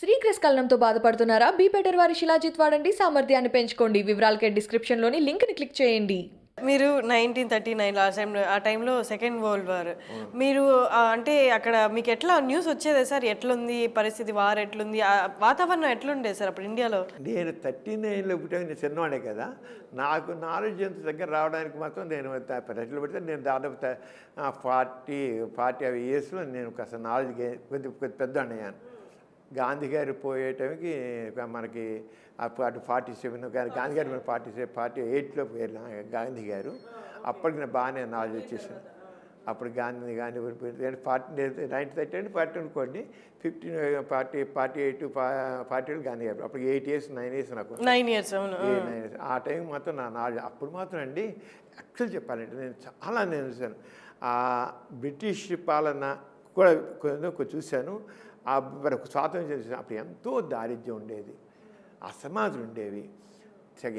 శ్రీకృష్ణకలనంతో బాధపడుతున్నారా? Be better వారి శిలాజిత్ వాడండి, సామర్థ్యాన్ని పెంచుకోండి. వివరాలకే డిస్క్రిప్షన్లోని లింక్ని క్లిక్ చేయండి. మీరు 1939 ఆ టైంలో సెకండ్ వరల్డ్ వార్ మీరు అంటే అక్కడ మీకు ఎట్లా న్యూస్ వచ్చేదే సార్? ఎట్లుంది పరిస్థితి, వార్ ఎట్లుంది, వాతావరణం ఎట్లుండే సార్ అప్పుడు ఇండియాలో? నేను 39లో పుట్టాను, నేను చిన్నవాడే కదా. నాకు నాలెడ్జ్ ఎంత దగ్గర రావడానికి మాత్రం నేను ప్రజలు పెడితే నేను దాదాపు 40 ఇయర్స్లో నేను కాస్త నాలెడ్జ్ కొద్ది పెద్ద అన్నయ్యాను. గాంధీ గారు పోయే టైంకి మనకి అటు 47 గాంధీ గారు 48లో పోయారు గాంధీ గారు. అప్పటికి నేను బాగానే నాలెడ్జ్ వచ్చేసాను. అప్పుడు గాంధీ 1930 40 అనుకోండి, 48 గాంధీ గారు. అప్పుడు 8 ఇయర్స్ 9 ఇయర్స్ నాకు. 9 ఇయర్స్ అవును. ఆ టైం మాత్రం నా నాలెడ్జ్ అప్పుడు మాత్రం అండి. యాక్చువల్ చెప్పాలంటే నేను చాలా చూశాను. బ్రిటిష్ పాలన కూడా కొంచెం చూశాను. స్వాతంత్రం చూసాను. అప్పుడు ఎంతో దారిద్ర్యం ఉండేది, అసమానతలు ఉండేవి.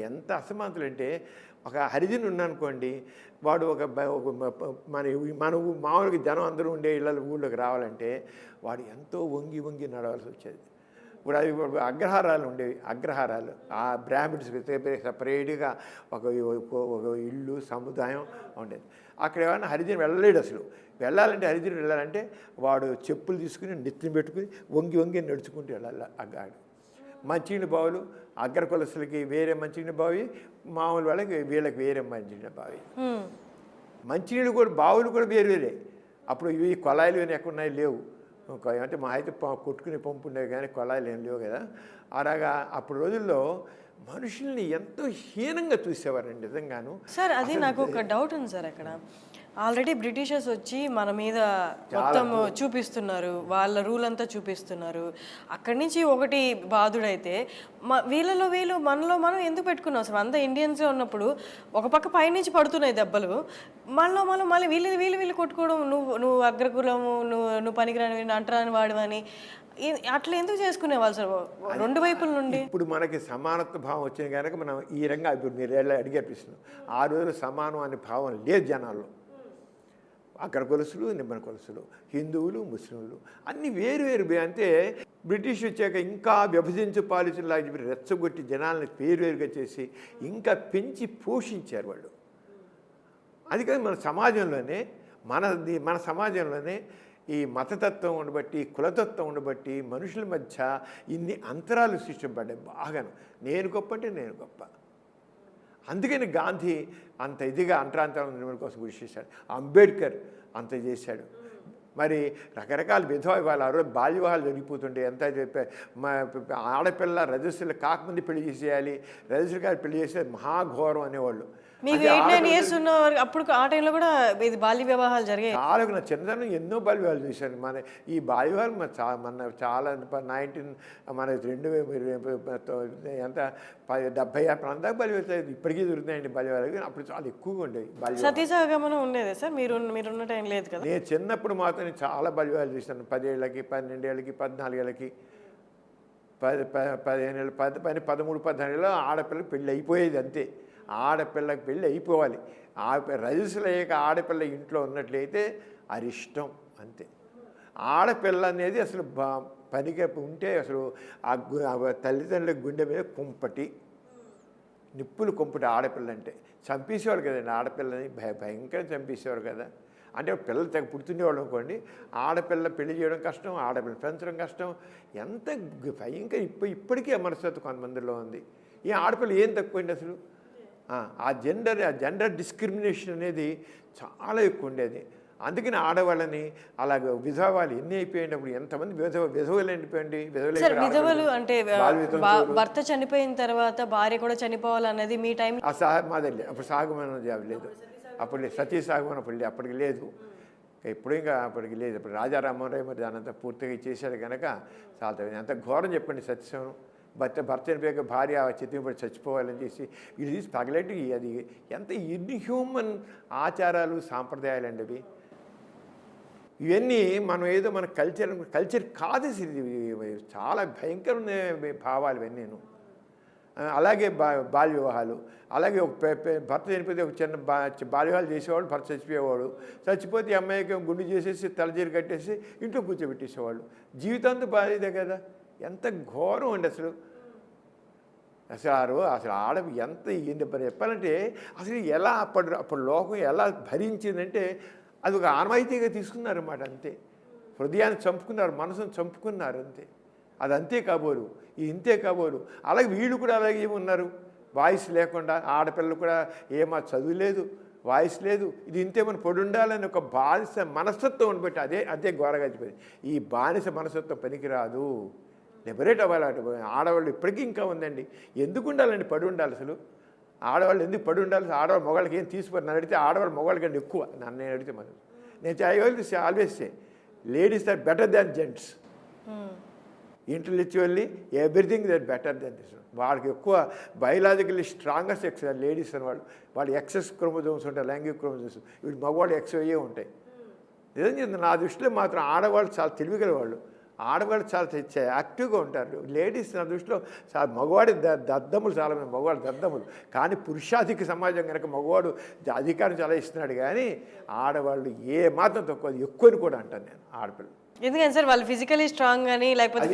ఎంత అసమానతలు అంటే ఒక హరిజన్ ఉన్నానుకోండి, వాడు మన మామూలుగా జనం అందరూ ఉండే ఇళ్ళ ఊళ్ళోకి రావాలంటే వాడు ఎంతో వంగి నడవాల్సి వచ్చేది. ఇప్పుడు అది అగ్రహారాలు ఉండేవి. అగ్రహారాలు ఆ బ్రాహ్మిన్స్ సపరేట్గా ఒక ఇల్లు సముదాయం ఉండేది. అక్కడ ఏమైనా హరిజన్ వెళ్ళలేడు. అసలు హరిజన్ వెళ్ళాలంటే వాడు చెప్పులు తీసుకుని నెత్తిని పెట్టుకుని వంగి నడుచుకుంటూ వెళ్ళాలి. అగ్గాడు మంచినీళ్ళ బావులు అగ్ర కులసులకి వేరే మంచినీళ్ళ బావి, మామూలు వాళ్ళకి వీళ్ళకి వేరే మంచినీళ్ళ బావి. మంచినీళ్ళు కూడా బావులు కూడా వేరే. అప్పుడు ఇవి కొళాయిలు అని ఎక్కడున్నాయి లేవు. అంటే మా అయితే కొట్టుకునే పంపు ఉండేవి కానీ కొళాయిలు ఏం లేవు కదా. అలాగా అప్పుడు రోజుల్లో మనుషుల్ని ఎంతో హీనంగా చూసేవారండి నిజంగాను. సార్ అది నాకు ఒక డౌట్ ఉంది సార్. అక్కడ ఆల్రెడీ బ్రిటిషర్స్ వచ్చి మన మీద మొత్తం చూపిస్తున్నారు, వాళ్ళ రూల్ అంతా చూపిస్తున్నారు. అక్కడి నుంచి ఒకటి బాధుడైతే వీళ్ళలో వీళ్ళు మనలో మనం ఎందుకు పెట్టుకున్నాం అసలు? అంతా ఇండియన్స్గా ఉన్నప్పుడు ఒక పక్క పైనుంచి పడుతున్నాయి దెబ్బలు, మనం మళ్ళీ వీళ్ళు కొట్టుకోవడం, నువ్వు అగ్రకులము, నువ్వు పనికిరాని అంటరాని వాడివని అట్లా ఎందుకు చేసుకునేవాళ్ళు సార్ రెండు వైపుల నుండి? ఇప్పుడు మనకి సమానత్వ భావం వచ్చింది కనుక మనం ఈ రంగా ఇప్పుడు మీరు అడిగే ప్రశ్న, ఆ రోజులు సమానం అనే భావం లేదు జనాల్లో. అగ్ర కొలుసులు, నిమ్మన కొలుసులు, హిందువులు, ముస్లింలు అన్నీ వేరు. అంటే బ్రిటిష్ వచ్చాక ఇంకా విభజించు పాలితుల్లా చెప్పి రెచ్చగొట్టి జనాలను వేరువేరుగా చేసి ఇంకా పెంచి పోషించారు వాళ్ళు. అది కాదు మన సమాజంలోనే ఈ మతతత్వం ఉండబట్టి, కులతత్వం ఉండబట్టి మనుషుల మధ్య ఇన్ని అంతరాలు సృష్టింపడ్డాయి బాగాను. నేను గొప్ప అంటే నేను గొప్ప. అందుకని గాంధీ అంత ఇదిగా అంతరాంతరం నిర్మూలన కోసం కృషి చేశాడు. అంబేద్కర్ అంత చేశాడు. మరి రకరకాల విధవాలు ఆ రోజు బాల్య వివాహాలు జరిగిపోతుంటే ఎంత చెప్పారు. ఆడపిల్ల రజస్సులు కాకముందు పెళ్లి చేసేయాలి, రజస్సులు కాదు పెళ్లి చేసేది మహాఘోరం అనేవాళ్ళు. మీకు 8-9 ఇయర్స్ ఉన్న అప్పుడు ఆ టైంలో కూడా ఇది బాల్య వివాహాలు జరిగాయి. చాలా నా చిన్నతనం ఎన్నో బాల్య వివాహాలు చూశాను. మన ఈ బాల్య వివాహాలు మన చాలా 2000 ఎంత 70 ప్రాంతాలకు బాల్య వివాహాలు ఇప్పటికీ దొరుకుతాయండి బాల్య వివాహాలు. అప్పుడు చాలా ఎక్కువగా ఉండేవి బాల్య సతీసహగమనం ఉండేది సార్ మీరున్న టైం లేదు కదా? నేను చిన్నప్పుడు మాత్రం చాలా బాల్య వివాహాలు చూశాను. 10 ఏళ్ళకి, 12 ఏళ్ళకి, 14 ఏళ్ళకి, 15 ఏళ్ళు, 13, 14 ఏళ్ళలో ఆడపిల్లకి పెళ్ళి అయిపోయేది అంతే. ఆడపిల్లకి పెళ్ళి అయిపోవాలి. రజస్సులు అయ్యాక ఆడపిల్ల ఇంట్లో ఉన్నట్లయితే అరిష్టం అంతే. ఆడపిల్ల అనేది అసలు పనికి ఉంటే అసలు ఆ తల్లిదండ్రుల గుండె మీద నిప్పులు కుంపటి ఆడపిల్ల అంటే చంపేసేవాళ్ళు కదండి. ఆడపిల్లని భయంకరంగా చంపేసేవారు కదా. అంటే పిల్లలు పుడుతుండేవాళ్ళు అనుకోండి, ఆడపిల్ల పెళ్లి చేయడం కష్టం, ఆడపిల్ల పెంచడం కష్టం. ఎంత భయంకర ఇప్పటికీ మనస్తత్వం కొంతమందిలో ఉంది. ఈ ఆడపిల్ల ఏం తక్కువండి అసలు. ఆ జెండర్ డిస్క్రిమినేషన్ అనేది చాలా ఎక్కువ ఉండేది. అందుకని ఆడవాళ్ళని అలాగే విధవాలు ఎన్ని అయిపోయినప్పుడు ఎంతమంది విధవలు అయిపోయింది. విధవలు అంటే భర్త చనిపోయిన తర్వాత భార్య కూడా చనిపోవాలన్నది మీ టైం మాదండి. అప్పుడు సాగుమనం లేదు, అప్పుడు సతీ సాగుమనం అప్పటికి లేదు. ఇప్పుడు ఇంకా అప్పటికి లేదు. ఇప్పుడు రాజారామరావు మరి దానంతా పూర్తిగా ఇచ్చేసాడు కనుక చాలా ఎంత ఘోరం చెప్పండి. సత్యశివను భర్త చనిపోయాక భార్య చిత్తిపడి చచ్చిపోవాలని చేసి ఇది తీసి పగలెట్టి అది ఎంత ఇన్హ్యూమన్ ఆచారాలు సాంప్రదాయాలు అండి అవి. ఇవన్నీ మనం ఏదో మన కల్చర్ కాదు, చాలా భయంకరమైన భావాలు ఇవన్నీ. అలాగే బాల్య వివాహాలు, అలాగే ఒక భర్త చనిపోతే ఒక చిన్న బాల్య వివాహాలు చేసేవాళ్ళు. భర్త చచ్చిపోయేవాడు, చచ్చిపోతే అమ్మాయికి గుండు చేసేసి తలజీరు కట్టేసి ఇంట్లో కూర్చోబెట్టేసేవాళ్ళు. జీవితాంతం బాధ్యత కదా. ఎంత ఘోరం అండి అసలు. అసలు ఆడవి ఎంత చెప్పాలంటే అసలు ఎలా అప్పుడు లోకం ఎలా భరించిందంటే అది ఒక ఆనవాయితీగా తీసుకున్నారు అన్నమాట. అంతే, హృదయాన్ని చంపుకున్నారు, మనసును చంపుకున్నారు అంతే. అది అంతే కాబోలు, ఇది ఇంతే కాబోలు. అలాగే వీళ్ళు కూడా అలాగే ఉన్నారు, వాయిస్ లేకుండా. ఆడపిల్లలు కూడా ఏమా చదువు లేదు, వాయిస్ లేదు, ఇది ఇంతే మనం పొడి ఉండాలని ఒక బానిస మనస్తత్వం ఉండిపెట్టి అదే ఘోరగా చెప్పేది. ఈ బానిస మనస్తత్వం పనికిరాదు, లిబరేట్ అవ్వాలి. ఆడవాళ్ళు ఇప్పటికీ ఇంకా ఉందండి. ఎందుకు ఉండాలండి పడి ఉండాలి అసలు? ఆడవాళ్ళు ఎందుకు పడి ఉండాలి? ఆడవాళ్ళు మొగాళ్ళకి ఏం తీసిపోరు. నన్ను అడిగితే ఆడవాళ్ళు మొగాళ్ళ కంటే ఎక్కువ. నేను అడిగితే మనం నేను always say ladies are better than gents. Intellectually everything that better then this. వాళ్ళకి ఎక్కువ బయలాజికల్లీ స్ట్రాంగర్ సెక్స్ లేడీస్ అని వాళ్ళు ఎక్సెస్ క్రోమోజోమ్స్ ఉంటాయి, లైంగిక క్రోమోజోమ్స్. వీళ్ళు మగవాళ్ళు ఎక్స్ అయ్యే ఉంటాయి. నిజం చెప్తుంది, నా దృష్టిలో మాత్రం ఆడవాళ్ళు చాలా తెలివిగల వాళ్ళు. ఆడవాళ్ళు చాలా యాక్టివ్గా ఉంటారు. లేడీస్ నా దృష్టిలో చాలా మగవాడి దద్దములు, చాలామంది మగవాడు దద్దములు. కానీ పురుషాధిక సమాజం కనుక మగవాడు అధికారం చాలా ఇస్తున్నాడు, కానీ ఆడవాళ్ళు ఏ మాత్రం తక్కువ, ఎక్కువని కూడా అంటాను నేను ఆడపిల్లలు. ఎందుకని సార్ వాళ్ళు ఫిజికలీ స్ట్రాంగ్ అని, లేకపోతే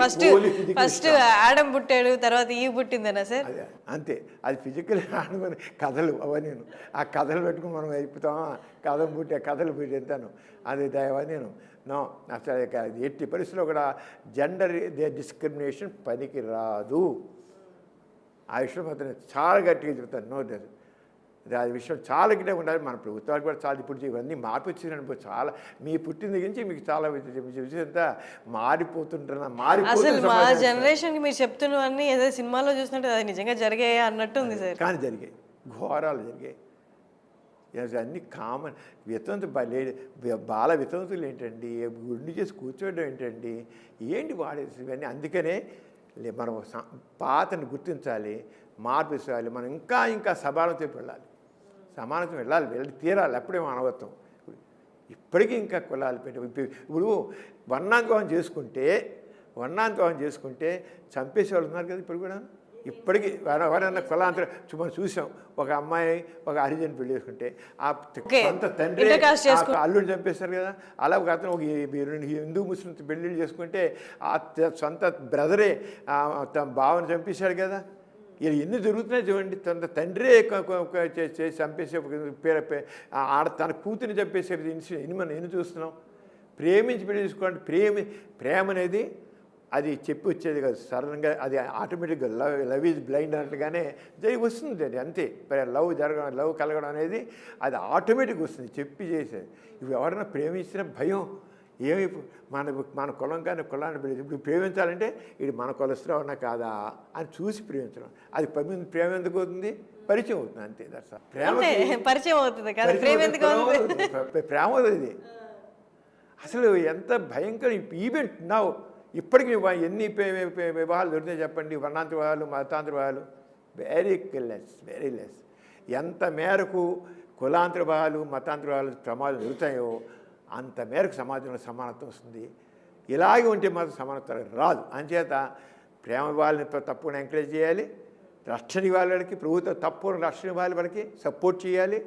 ఫస్ట్ ఆడం పుట్టాడు తర్వాత ఈ పుట్టిందనా సార్? అదే అంతే, అది ఫిజికల్ ఆడమని కథలు అవన్నీ. ఆ కథలు పెట్టుకుని మనం అయిపోతామా? కథలు పుట్టేస్తాను అది అవన్నీ. నో, అసలు ఎట్టి పరిస్థితుల్లో కూడా జెండర్ డిస్క్రిమినేషన్ పనికి రాదు. ఆ విషయం మాత్రం చాలా గట్టిగా చెప్తాను. నో, అది విషయం చాలా గట్టిగా ఉండాలి. మన ప్రభుత్వాలు కూడా చాలా ఇప్పుడు ఇవన్నీ మార్పు వచ్చిందని చాలా మీ పుట్టిన దగ్గర నుంచి మీకు చాలా విషయంతా అసలు మా జనరేషన్కి మీరు చెప్తున్నవన్నీ ఏదో సినిమాలో చూసినట్టు అది నిజంగా జరిగాయా అన్నట్టు ఉంది సార్. కానీ జరిగాయి, ఘోరాలు జరిగాయి. అన్నీ కామన్. బాల వితంతులు ఏంటండి, గుండి చేసి కూర్చోవడం ఏంటండి, ఏంటి వాడేసి ఇవన్నీ. అందుకనే మనం పాతని గుర్తించాలి, మార్పు ఇవ్వాలి. మనం ఇంకా సమానత్వం వెళ్ళాలి, తీరాలి. అప్పుడే మానవత్వం. ఇప్పటికీ ఇంకా కులాలు పెట్టి ఇప్పుడు వర్ణాంతవాహం చేసుకుంటే చంపేసేవాళ్ళు ఉన్నారు కదా ఇప్పుడు కూడా. ఇప్పటికీ ఎవరైనా కులాంతర మనం చూసాం. ఒక అమ్మాయి ఒక హరిజన్ పెళ్లి చేసుకుంటే ఆ సొంత తండ్రి అల్లుని చంపేస్తారు కదా. అలా ఒక అతను ఒక హిందూ ముస్లిం పెళ్ళిళ్ళు చేసుకుంటే ఆ సొంత బ్రదరే తన బావని చంపేశాడు కదా. ఇలా ఎన్ని జరుగుతున్నాయి చూడండి. తన తండ్రే చంపేసే తన కూతురిని చంపేసేది మనం ఎన్ని చూస్తున్నాం. ప్రేమించి పెళ్లి చేసుకోండి. ప్రేమ అనేది అది చెప్పి వచ్చేది కాదు సడన్గా. అది ఆటోమేటిక్గా లవ్ ఈజ్ బ్లైండ్ అన్నట్టుగానే జరిగి వస్తుంది. అది అంతే. లవ్ కలగడం అనేది అది ఆటోమేటిక్గా వస్తుంది, చెప్పి చేసేది. ఇవి ఎవరైనా ప్రేమించిన భయం ఏమి మన కులం కానీ కులాన్ని ఇప్పుడు ప్రేమించాలంటే ఇది మన కులస్తులు ఉన్నా కాదా అని చూసి ప్రేమించడం. అది ప్రేమ ఎందుకు అవుతుంది? పరిచయం అవుతుంది అంతే. పరిచయం అవుతుంది ప్రేమ అవుతుంది. అసలు ఎంత భయంకర ఈవెంట్ నా ఇప్పటికీ ఎన్ని వివాహాలు దొరుకుతాయి చెప్పండి. వర్ణాంతర వివాహాలు, మతాంతర వివాహాలు వెరీ లెస్. ఎంత మేరకు కులాంతర వివాహాలు, మతాంతర వివాహాలు ప్రమాదం జరుగుతాయో అంత మేరకు సమాజంలో సమానత్వం వస్తుంది. ఇలాగే ఉంటే మాత్రం సమానత్వం రాదు. అంచేత ప్రేమ వివాహాలని తప్పును ఎంకరేజ్ చేయాలి. రక్షణ ఇవ్వాలి, ప్రభుత్వం తప్పును రక్షణ ఇవ్వాలి, వాళ్ళకి సపోర్ట్ చేయాలి,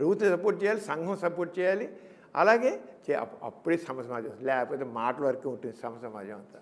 ప్రభుత్వం సపోర్ట్ చేయాలి, సంఘం సపోర్ట్ చేయాలి. అలాగే అప్పుడే సమాజం, లేకపోతే మాటల వరకు ఉంటుంది సమాజం అంతా.